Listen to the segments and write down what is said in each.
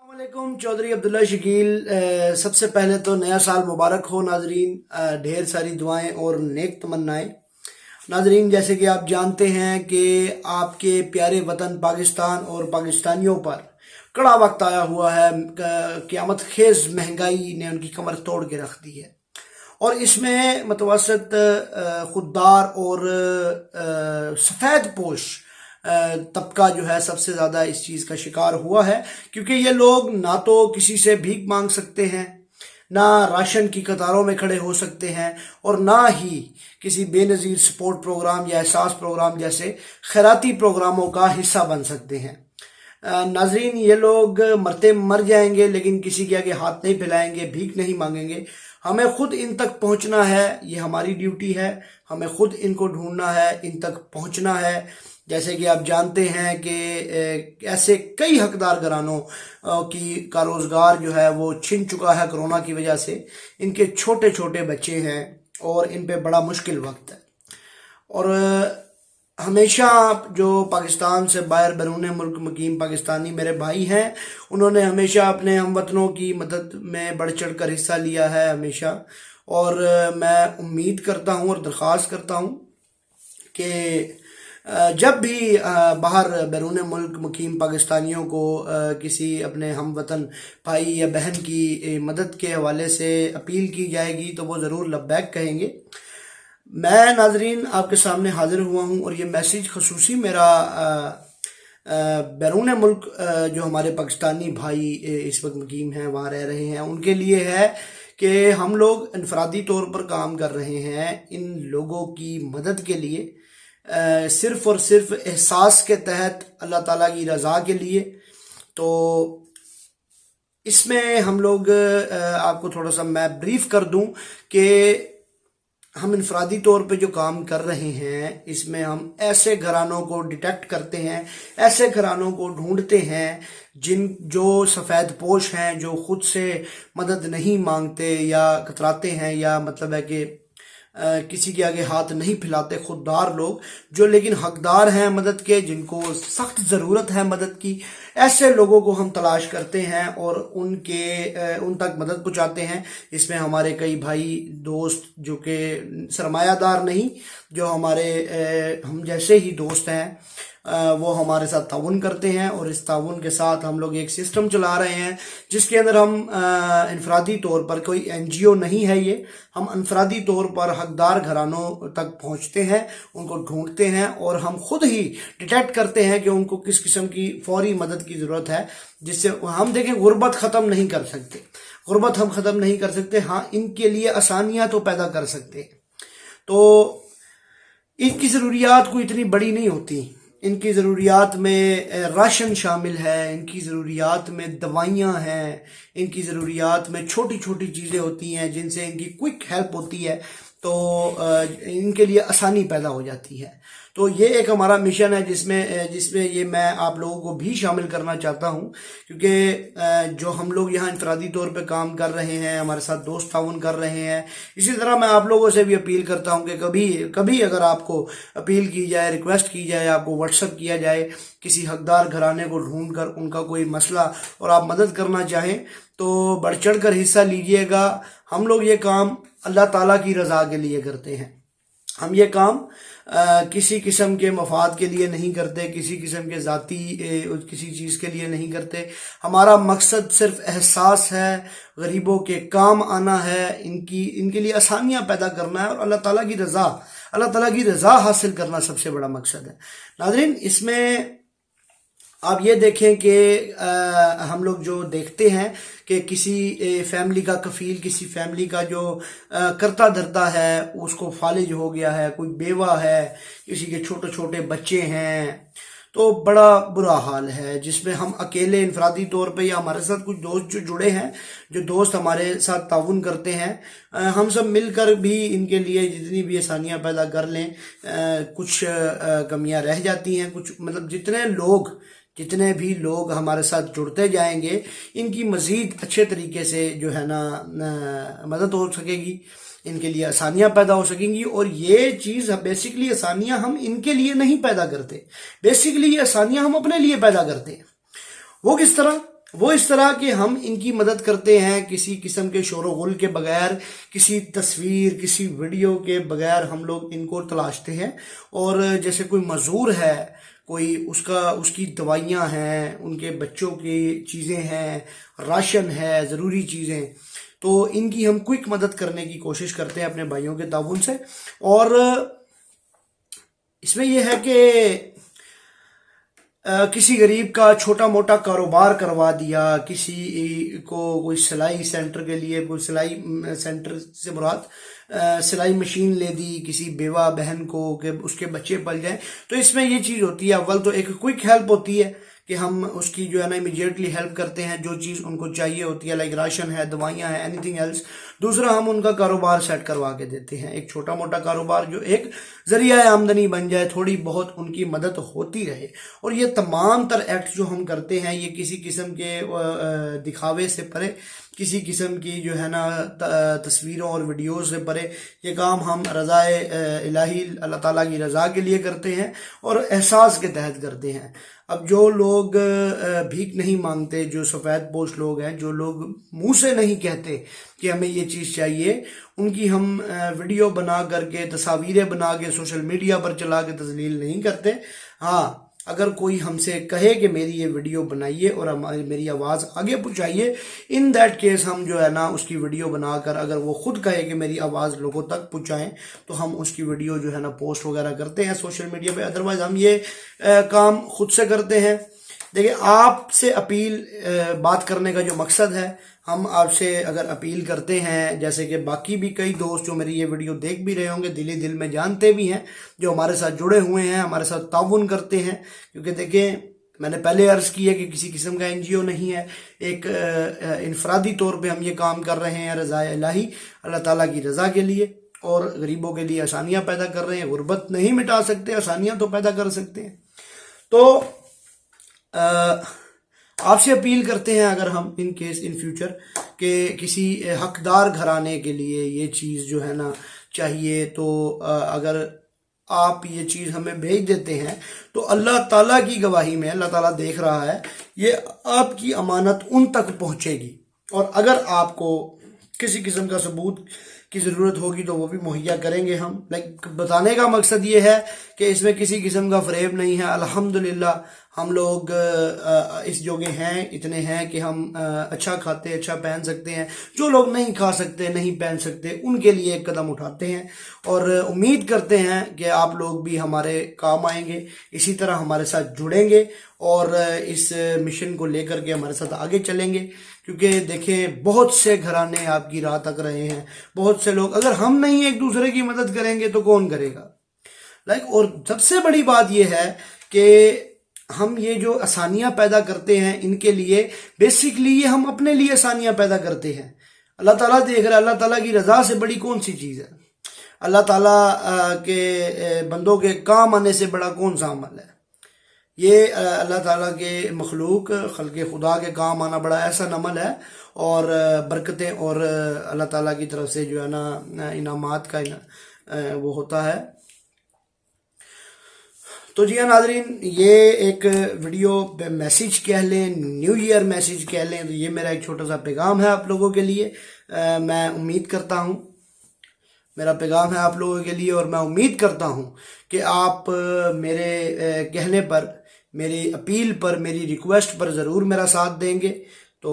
वालेकुम चौधरी अब्दुल्ला शकील। सबसे पहले तो नया साल मुबारक हो नाजरीन। ढेर सारी दुआएं और नेक तमन्नाएं। नाजरीन, जैसे कि आप जानते हैं कि आपके प्यारे वतन पाकिस्तान और पाकिस्तानियों पर कड़ा वक्त आया हुआ है। क़यामत खेज महंगाई ने उनकी कमर तोड़ के रख दी है और इसमें मुतवसत खुददार और सफ़ेद पोश तबका जो है सबसे ज़्यादा इस चीज़ का शिकार हुआ है, क्योंकि ये लोग ना तो किसी से भीख मांग सकते हैं, ना राशन की कतारों में खड़े हो सकते हैं और ना ही किसी बेनज़ीर सपोर्ट प्रोग्राम या एहसास प्रोग्राम जैसे खैराती प्रोग्रामों का हिस्सा बन सकते हैं। नाजरीन, ये लोग मरते मर जाएंगे लेकिन किसी के आगे हाथ नहीं फैलाएंगे, भीख नहीं मांगेंगे। हमें खुद इन तक पहुंचना है, ये हमारी ड्यूटी है। हमें खुद इनको ढूंढना है, इन तक पहुंचना है। जैसे कि आप जानते हैं कि ऐसे कई हकदार घरानों का रोज़गार जो है वो छिन चुका है कोरोना की वजह से। इनके छोटे छोटे बच्चे हैं और इन पे बड़ा मुश्किल वक्त है। और हमेशा जो पाकिस्तान से बाहर बैरून मुल्क मुकीम पाकिस्तानी मेरे भाई हैं, उन्होंने हमेशा अपने हमवतनों की मदद में बढ़ चढ़ कर हिस्सा लिया है हमेशा। और मैं उम्मीद करता हूँ और दरख्वास्त करता हूँ कि जब भी बाहर बैरून मुल्क मुकीम पाकिस्तानियों को किसी अपने हमवतन भाई या बहन की मदद के हवाले से अपील की जाएगी तो वो ज़रूर लब्बैक कहेंगे। मैं नाजरीन आपके सामने हाजिर हुआ हूँ और ये मैसेज खसूसी मेरा बैरून मुल्क जो हमारे पाकिस्तानी भाई इस वक्त मुकीम हैं, वहाँ रह रहे हैं, उनके लिए है कि हम लोग इनफरादी तौर पर काम कर रहे हैं इन लोगों की मदद के लिए, सिर्फ़ और सिर्फ एहसास के तहत, अल्लाह ताला की रज़ा के लिए। तो इसमें हम लोग आपको थोड़ा सा मैं ब्रीफ कर दूं कि हम इनफरादी तौर पे जो काम कर रहे हैं इसमें हम ऐसे घरानों को डिटेक्ट करते हैं, ऐसे घरानों को ढूंढते हैं जो सफ़ेद पोश हैं, जो खुद से मदद नहीं मांगते या कतराते हैं, या मतलब है कि किसी के आगे हाथ नहीं फैलाते, खुददार लोग जो लेकिन हकदार हैं मदद के, जिनको सख्त ज़रूरत है मदद की। ऐसे लोगों को हम तलाश करते हैं और उन तक मदद पहुंचाते हैं। इसमें हमारे कई भाई दोस्त जो कि सरमायादार नहीं, जो हमारे हम जैसे ही दोस्त हैं, वो हमारे साथ ताउन करते हैं और इस ताउन के साथ हम लोग एक सिस्टम चला रहे हैं जिसके अंदर हम इनफरादी तौर पर, कोई NGO नहीं है ये, हम इनफरादी तौर पर हकदार घरानों तक पहुंचते हैं, उनको ढूंढते हैं और हम खुद ही डिटेक्ट करते हैं कि उनको किस किस्म की फौरी मदद की ज़रूरत है, जिससे हम देखें गुर्बत ख़त्म नहीं कर सकते, गुर्बत हम ख़त्म नहीं कर सकते, हाँ इनके लिए आसानियाँ तो पैदा कर सकते हैं। तो इनकी ज़रूरियात कोई इतनी बड़ी नहीं होती। इनकी ज़रूरियात में राशन शामिल है, इनकी ज़रूरियात में दवाइयाँ हैं, इनकी ज़रूरियात में छोटी छोटी चीज़ें होती हैं जिनसे इनकी क्विक हेल्प होती है, तो इनके लिए आसानी पैदा हो जाती है। तो ये एक हमारा मिशन है जिसमें ये मैं आप लोगों को भी शामिल करना चाहता हूँ, क्योंकि जो हम लोग यहाँ इंफरादी तौर पे काम कर रहे हैं, हमारे साथ दोस्त ताउन कर रहे हैं, इसी तरह मैं आप लोगों से भी अपील करता हूँ कि कभी अगर आपको अपील की जाए, रिक्वेस्ट की जाए, आपको व्हाट्सअप किया जाए किसी हकदार घराने को ढूंढ कर उनका कोई मसला और आप मदद करना चाहें तो बढ़ चढ़ कर हिस्सा लीजिएगा। हम लोग ये काम अल्लाह ताला की रज़ा के लिए करते हैं। हम ये काम किसी किस्म के मफाद के लिए नहीं करते, किसी किस्म के ज़ाती किसी चीज़ के लिए नहीं करते। हमारा मकसद सिर्फ एहसास है, गरीबों के काम आना है, इनके लिए आसानियाँ पैदा करना है और अल्लाह ताला की रज़ा हासिल करना सबसे बड़ा मकसद है। नाज़रीन, इसमें आप ये देखें कि हम लोग जो देखते हैं कि किसी फैमिली का कफील, किसी फैमिली का जो करता धरता है उसको फालिज हो गया है, कोई बेवा है, किसी के छोटे छोटे बच्चे हैं, तो बड़ा बुरा हाल है, जिसमें हम अकेले इनफरादी तौर पे या हमारे साथ कुछ दोस्त जो जुड़े हैं, जो दोस्त हमारे साथ ताउन करते हैं, हम सब मिलकर भी इनके लिए जितनी भी आसानियाँ पैदा कर लें, कुछ कमियां रह जाती हैं। कुछ मतलब जितने भी लोग हमारे साथ जुड़ते जाएंगे, इनकी मज़ीद अच्छे तरीके से जो है ना मदद हो सकेगी, इनके लिए आसानियाँ पैदा हो सकेंगी। और ये चीज़ बेसिकली आसानियाँ हम इनके लिए नहीं पैदा करते, बेसिकली ये आसानियाँ हम अपने लिए पैदा करते हैं। वो किस तरह? وہ اس طرح کہ ہم ان کی مدد کرتے ہیں کسی قسم کے شور و غل کے بغیر، کسی تصویر کسی ویڈیو کے بغیر ہم لوگ ان کو تلاشتے ہیں، اور جیسے کوئی معذور ہے، کوئی اس کی دوائیاں ہیں، ان کے بچوں کی چیزیں ہیں، راشن ہے، ضروری چیزیں، تو ان کی ہم کوئک مدد کرنے کی کوشش کرتے ہیں اپنے بھائیوں کے تعاون سے۔ اور اس میں یہ ہے کہ کسی غریب کا چھوٹا موٹا کاروبار کروا دیا، کسی کو کوئی سلائی سینٹر کے لیے، کوئی سلائی سینٹر سے مراد سلائی مشین لے دی کسی بیوہ بہن کو کہ اس کے بچے پل جائیں، تو اس میں یہ چیز ہوتی ہے، اول تو ایک کوئک ہیلپ ہوتی ہے کہ ہم اس کی جو ہے نا امیجیٹلی ہیلپ کرتے ہیں، جو چیز ان کو چاہیے ہوتی ہے، لائک راشن ہے، دوائیاں ہیں، اینی تھنگ ایلس۔ دوسرا، ہم ان کا کاروبار سیٹ کروا کے دیتے ہیں، ایک چھوٹا موٹا کاروبار جو ایک ذریعہ آمدنی بن جائے، تھوڑی بہت ان کی مدد ہوتی رہے۔ اور یہ تمام تر ایکٹ جو ہم کرتے ہیں، یہ کسی قسم کے دکھاوے سے پرے، کسی قسم کی جو ہے نا تصویروں اور ویڈیوز سے پرے، یہ کام ہم رضا الہی، اللہ تعالیٰ کی رضا کے لیے کرتے ہیں اور احساس کے تحت کرتے ہیں۔ اب جو لوگ بھیک نہیں مانگتے، جو سفید پوش لوگ ہیں، جو لوگ منہ سے نہیں کہتے کہ ہمیں یہ چیز چاہیے، ان کی ہم ویڈیو بنا کر کے، تصاویریں بنا کے سوشل میڈیا پر چلا کے تذلیل نہیں کرتے۔ ہاں، اگر کوئی ہم سے کہے کہ میری یہ ویڈیو بنائیے اور میری آواز آگے پہنچائیے، ان دیٹ کیس ہم جو ہے نا اس کی ویڈیو بنا کر، اگر وہ خود کہے کہ میری آواز لوگوں تک پہنچائیں، تو ہم اس کی ویڈیو جو ہے نا پوسٹ وغیرہ کرتے ہیں سوشل میڈیا پہ۔ ادروائز ہم یہ کام خود سے کرتے ہیں۔ دیکھیں، آپ سے اپیل، بات کرنے کا جو مقصد ہے، ہم آپ سے اگر اپیل کرتے ہیں، جیسے کہ باقی بھی کئی دوست جو میری یہ ویڈیو دیکھ بھی رہے ہوں گے، دلی دل میں جانتے بھی ہیں، جو ہمارے ساتھ جڑے ہوئے ہیں، ہمارے ساتھ تعاون کرتے ہیں، کیونکہ دیکھیں میں نے پہلے عرض کیا کہ کسی قسم کا این جی او نہیں ہے، ایک انفرادی طور پہ ہم یہ کام کر رہے ہیں رضا الہی، اللہ تعالیٰ کی رضا کے لیے، اور غریبوں کے لیے آسانیاں پیدا کر رہے ہیں۔ غربت نہیں مٹا سکتے، آسانیاں تو پیدا کر سکتے ہیں۔ تو آپ سے اپیل کرتے ہیں، اگر ہم ان کیس ان فیوچر کہ کسی حقدار گھرانے کے لیے یہ چیز جو ہے نا چاہیے، تو اگر آپ یہ چیز ہمیں بھیج دیتے ہیں تو اللہ تعالیٰ کی گواہی میں، اللہ تعالیٰ دیکھ رہا ہے، یہ آپ کی امانت ان تک پہنچے گی، اور اگر آپ کو کسی قسم کا ثبوت کی ضرورت ہوگی تو وہ بھی مہیا کریں گے ہم۔ بتانے کا مقصد یہ ہے کہ اس میں کسی قسم کا فریب نہیں ہے۔ الحمدللہ ہم لوگ اس جوگے ہیں، اتنے ہیں کہ ہم اچھا کھاتے، اچھا پہن سکتے ہیں۔ جو لوگ نہیں کھا سکتے، نہیں پہن سکتے، ان کے لیے ایک قدم اٹھاتے ہیں، اور امید کرتے ہیں کہ آپ لوگ بھی ہمارے کام آئیں گے، اسی طرح ہمارے ساتھ جڑیں گے اور اس مشن کو لے کر کے ہمارے ساتھ آگے چلیں گے۔ کیونکہ دیکھیں، بہت سے گھرانے آپ کی راہ تک رہے ہیں، بہت سے لوگ، اگر ہم نہیں ایک دوسرے کی مدد کریں گے تو کون کرے گا؟ اور سب سے بڑی بات یہ ہے کہ ہم یہ جو آسانیاں پیدا کرتے ہیں ان کے لیے، بیسکلی یہ ہم اپنے لیے آسانیاں پیدا کرتے ہیں۔ اللہ تعالیٰ دیکھ رہا ہے، اللہ تعالیٰ کی رضا سے بڑی کون سی چیز ہے؟ اللہ تعالیٰ کے بندوں کے کام آنے سے بڑا کون سا عمل ہے؟ یہ اللہ تعالیٰ کے مخلوق، خلق خدا کے کام آنا بڑا احسن عمل ہے، اور برکتیں اور اللہ تعالیٰ کی طرف سے جو ہے نا انعامات کا وہ ہوتا ہے۔ تو جی ناظرین، یہ ایک ویڈیو میسیج کہہ لیں، نیو ایئر میسیج کہہ لیں، تو یہ میرا ایک چھوٹا سا پیغام ہے آپ لوگوں کے لیے۔ میں امید کرتا ہوں، میرا پیغام ہے آپ لوگوں کے لیے، اور میں امید کرتا ہوں کہ آپ میرے کہنے پر، میری اپیل پر، میری ریکویسٹ پر ضرور میرا ساتھ دیں گے۔ تو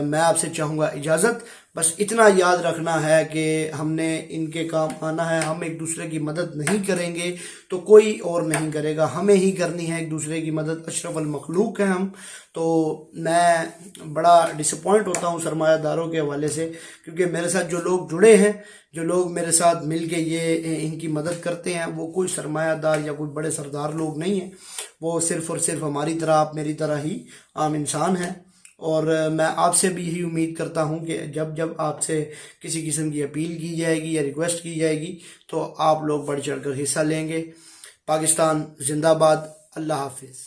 میں آپ سے چاہوں گا اجازت، بس اتنا یاد رکھنا ہے کہ ہم نے ان کے کام آنا ہے۔ ہم ایک دوسرے کی مدد نہیں کریں گے تو کوئی اور نہیں کرے گا، ہمیں ہی کرنی ہے ایک دوسرے کی مدد۔ اشرف المخلوق ہیں ہم۔ تو میں بڑا ڈسپوائنٹ ہوتا ہوں سرمایہ داروں کے حوالے سے، کیونکہ میرے ساتھ جو لوگ جڑے ہیں، جو لوگ میرے ساتھ مل کے یہ ان کی مدد کرتے ہیں، وہ کوئی سرمایہ دار یا کوئی بڑے سردار لوگ نہیں ہیں، وہ صرف اور صرف ہماری طرح، آپ میری طرح ہی عام انسان ہیں۔ اور میں آپ سے بھی یہی امید کرتا ہوں کہ جب آپ سے کسی قسم کی اپیل کی جائے گی یا ریکویسٹ کی جائے گی تو آپ لوگ بڑھ چڑھ کر حصہ لیں گے۔ پاکستان زندہ باد۔ اللہ حافظ۔